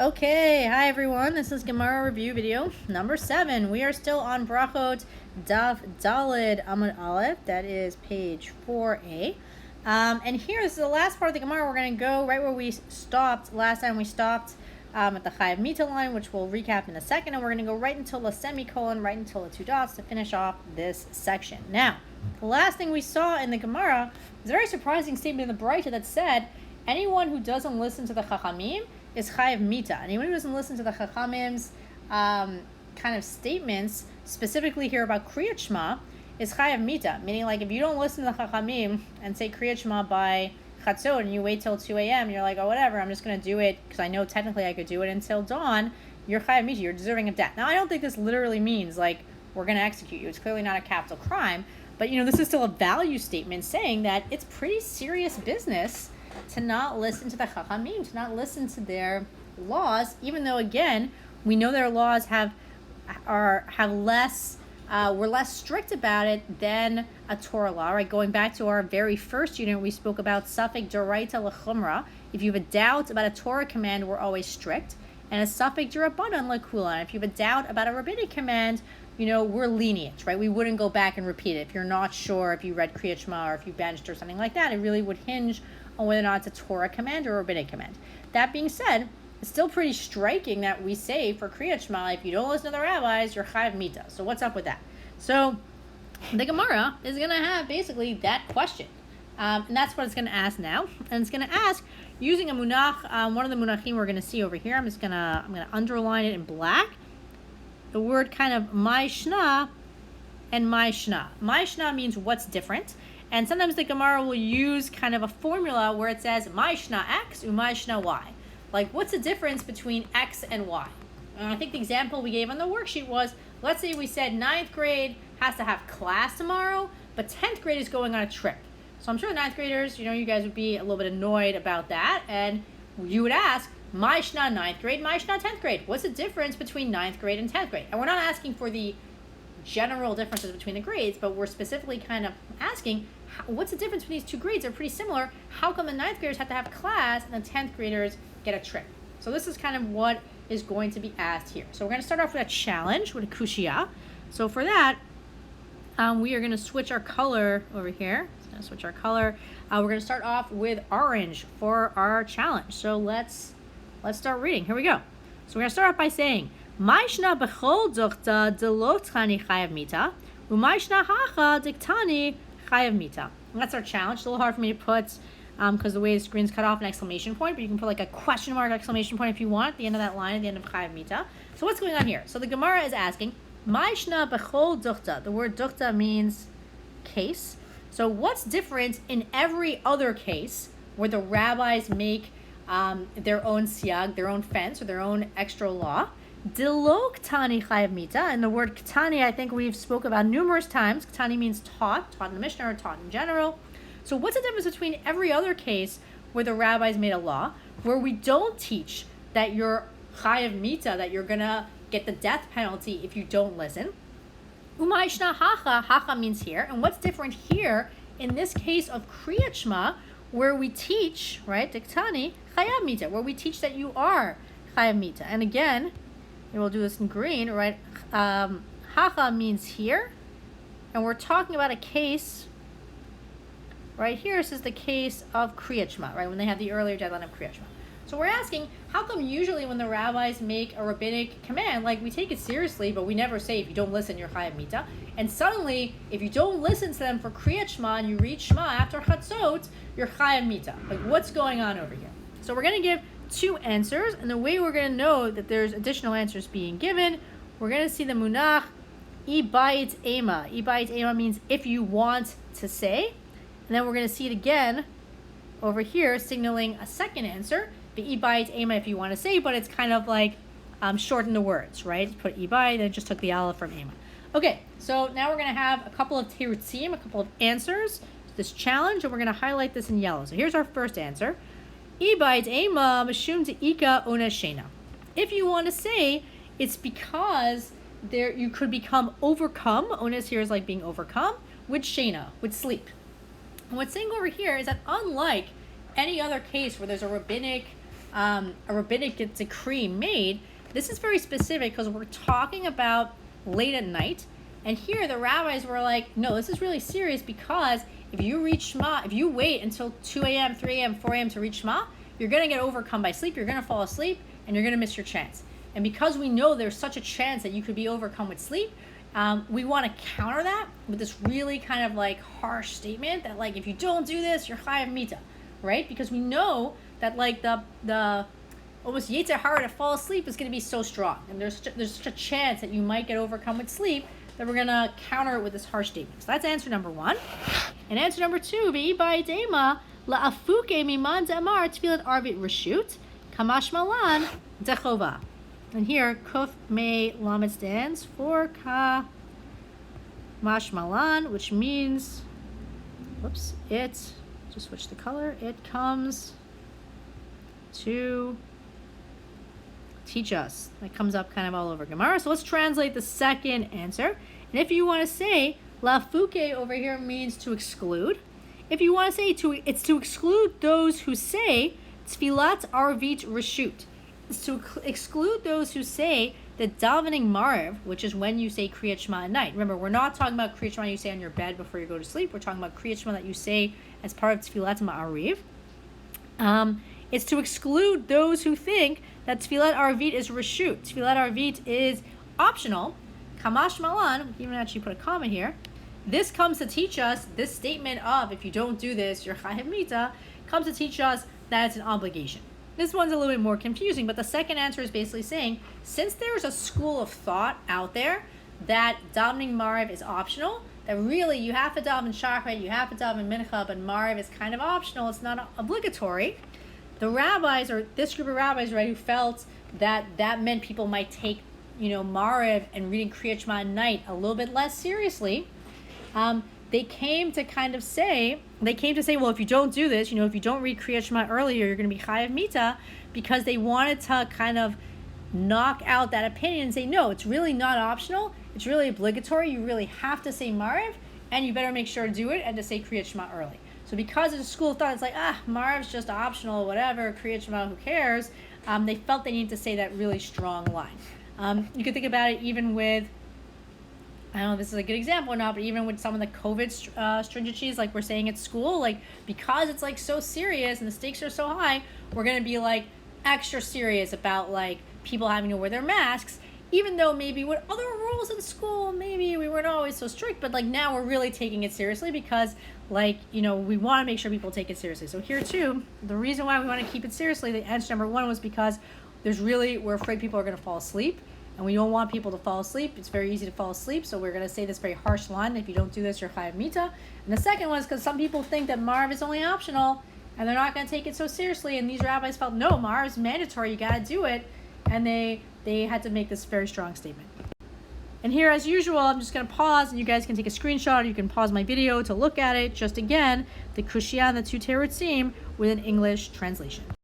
Okay, hi everyone. This is Gemara review video number 7. We are still on Berakhot Daf Dalid Amud Aleph. That is page 4a. And here is the last part of the Gemara. We're going to go right where we stopped last time. We stopped at the Chayav Mita line, which we'll recap in a second. And we're going to go right until the semicolon, right until the 2 dots to finish off this section. Now, the last thing we saw in the Gemara is a very surprising statement in the Berakhot that said, anyone who doesn't listen to the Chachamim is Chayav Mita. Anyone who doesn't listen to the Chachamim's kind of statements, specifically here about Kriyat Shema, is Chayav Mita. Meaning, like, if you don't listen to the Chachamim and say Kriyat Shema by Chatzot and you wait till 2 a.m., you're like, oh, whatever, I'm just going to do it because I know technically I could do it until dawn, you're Chayav Mita. You're deserving of death. Now, I don't think this literally means, like, we're going to execute you. It's clearly not a capital crime. But, this is still a value statement saying that it's pretty serious business to not listen to the Chachamim, to not listen to their laws, even though, again, we know their laws we're less strict about it than a Torah law, right? Going back to our very first unit, we spoke about Safek D'Oraita L'Chumra. If you have a doubt about a Torah command, we're always strict. And a Safek D'Rabbanan L'Kula. If you have a doubt about a rabbinic command, we're lenient, right? We wouldn't go back and repeat it. If you're not sure, if you read Kriyat Shema or if you benched or something like that, it really would hinge on whether or not it's a Torah command or a rabbinic command. That being said, it's still pretty striking that we say for Kriyat Shema, if you don't listen to the rabbis, you're Chayav Mita. So what's up with that? So the Gemara is going to have basically that question. And that's what it's going to ask now. And it's going to ask using a munach, one of the munachim we're going to see over here. I'm going to underline it in black. The word kind of Ma'ishna and Ma'ishna. Ma'ishna means what's different. And sometimes the Gemara will use kind of a formula where it says Ma'ishna X or Ma'ishna Y. Like, what's the difference between X and Y? And I think the example we gave on the worksheet was, let's say we said 9th grade has to have class tomorrow, but 10th grade is going on a trip. So I'm sure 9th graders, you guys would be a little bit annoyed about that. And you would ask, Ma'ishna 9th grade, Ma'ishna 10th grade. What's the difference between 9th grade and 10th grade? And we're not asking for the general differences between the grades, but we're specifically kind of asking, what's the difference between these two grades? They're pretty similar. How come the 9th graders have to have class and the 10th graders get a trip? So this is kind of what is going to be asked here. So we're going to start off with a challenge, with a kushia. So for that, we are going to switch our color over here. So going to switch our color. We're going to start off with orange for our challenge. So let's start reading. Here we go. So we're going to start off by saying, Ma'ishna bechol duchta de lo tchani chayav mita, u'ma'ishna hacha diktani chayav mita. And that's our challenge. It's a little hard for me to put because the way the screen's cut off an exclamation point, but you can put like a question mark exclamation point if you want at the end of that line, at the end of chayav mita. So what's going on here? So the Gemara is asking, Ma'ishna bechol duchta. The word duchta means case. So what's different in every other case where the rabbis make their own siag, their own fence, or their own extra law? Dilo ktani chayav mita, and the word ktani I think we've spoke about numerous times. Ktani means taught in the Mishnah or taught in general. So what's the difference between every other case where the rabbis made a law, where we don't teach that you're chayav mita, that you're gonna get the death penalty if you don't listen? Umayishna hacha means here, and what's different here in this case of Kriyat Shema, where we teach, right, diktani chayav mita, where we teach that you are chayav mita. And again, and we'll do this in green, right? Hacha means here, and we're talking about a case right here. This is the case of Kriyat Shema, right? When they have the earlier deadline of Kriyat Shema. So we're asking, how come usually when the rabbis make a rabbinic command, like we take it seriously, but we never say if you don't listen, you're chayav mita, and suddenly if you don't listen to them for Kriyat Shema and you read Shema after Chatzot, you're chayav mita. Like, what's going on over here? So we're going to give 2 answers, and the way we're going to know that there's additional answers being given, we're going to see the munach ibayit ema. Ibayit ema means if you want to say, and then we're going to see it again over here, signaling a second answer, the ibayit ema if you want to say, but it's kind of like shorten the words, right? Put ibayit, then just took the aleph from ema. Okay, so now we're going to have a couple of terutzim, a couple of answers to this challenge, and we're going to highlight this in yellow. So here's our first answer. Ibayit ema mashum te'ika ona shena. If you want to say it's because you could become overcome, onus here is like being overcome, with shena, with sleep. And what's saying over here is that unlike any other case where there's a rabbinic a rabbinic decree made, this is very specific because we're talking about late at night. And here the rabbis were like, no, this is really serious, because if you read Shema, if you wait until 2 a.m., 3 a.m., 4 a.m. to read Shema, you're going to get overcome by sleep, you're going to fall asleep, and you're going to miss your chance. And because we know there's such a chance that you could be overcome with sleep, we want to counter that with this really kind of like harsh statement that like, if you don't do this, you're chayav mita, right? Because we know that like the almost yetzer hara to fall asleep is going to be so strong, and there's such a chance that you might get overcome with sleep that we're going to counter it with this harsh statement. So that's answer number 1. And answer number 2, Ve'ibai Dema la'afuke miman zamar tfilat arvit reshut kamash malan dechova. And here, Kuf Me Lamed stands for Ka Mashmalan, which means, just switch the color. It comes to teach us. That comes up kind of all over Gemara. So let's translate the second answer. And if you want to say, Lafuke over here means to exclude. If you want to say it's to exclude those who say Tfilat Arvit Reshut. Is to exclude those who say that davening Mariv, which is when you say Kriyat Shema at night. Remember, we're not talking about Kriyat Shema you say on your bed before you go to sleep. We're talking about Kriyat Shema that you say as part of Tfilat Ma'ariv. It's to exclude those who think that Tfilat Arvit is Reshut. Tfilat Arvit is optional. Kamash Malan, we can even actually put a comma here. This comes to teach us, this statement of, if you don't do this, you're chayav mita, comes to teach us that it's an obligation. This one's a little bit more confusing, but the second answer is basically saying, since there's a school of thought out there that davening Mariv is optional, that really you have to daven Shachrit, you have to daven Mincha, but Mariv is kind of optional, it's not obligatory. The rabbis, or this group of rabbis, right, who felt that that meant people might take, Mariv and reading Kriyat Shema at night a little bit less seriously, they came to say, well, if you don't do this, if you don't read Kriyat Shema earlier, you're going to be chayav mita, because they wanted to kind of knock out that opinion and say, no, it's really not optional. It's really obligatory. You really have to say Mariv, and you better make sure to do it and to say Kriyat Shema early. So because it's a school of thought, it's like, Mariv's just optional, whatever, Kriyat Shema, who cares? They felt they needed to say that really strong line. You could think about it even with, I don't know if this is a good example or not, but even with some of the COVID stringencies, like we're saying at school, like because it's like so serious and the stakes are so high, we're going to be like extra serious about like people having to wear their masks, even though maybe with other rules in school, maybe we weren't always so strict, but like now we're really taking it seriously because like, we want to make sure people take it seriously. So here too, the reason why we want to keep it seriously, the answer number 1 was because we're afraid people are going to fall asleep. And we don't want people to fall asleep. It's very easy to fall asleep, so we're going to say this very harsh line, if you don't do this, you're chayav mita. And the second one is because some people think that Mariv is only optional, and they're not going to take it so seriously. And these rabbis felt, no, Mariv is mandatory, you got to do it. And they had to make this very strong statement. And here, as usual, I'm just going to pause, and you guys can take a screenshot, or you can pause my video to look at it. Just again, the Kushya and the 2 terutzim with an English translation.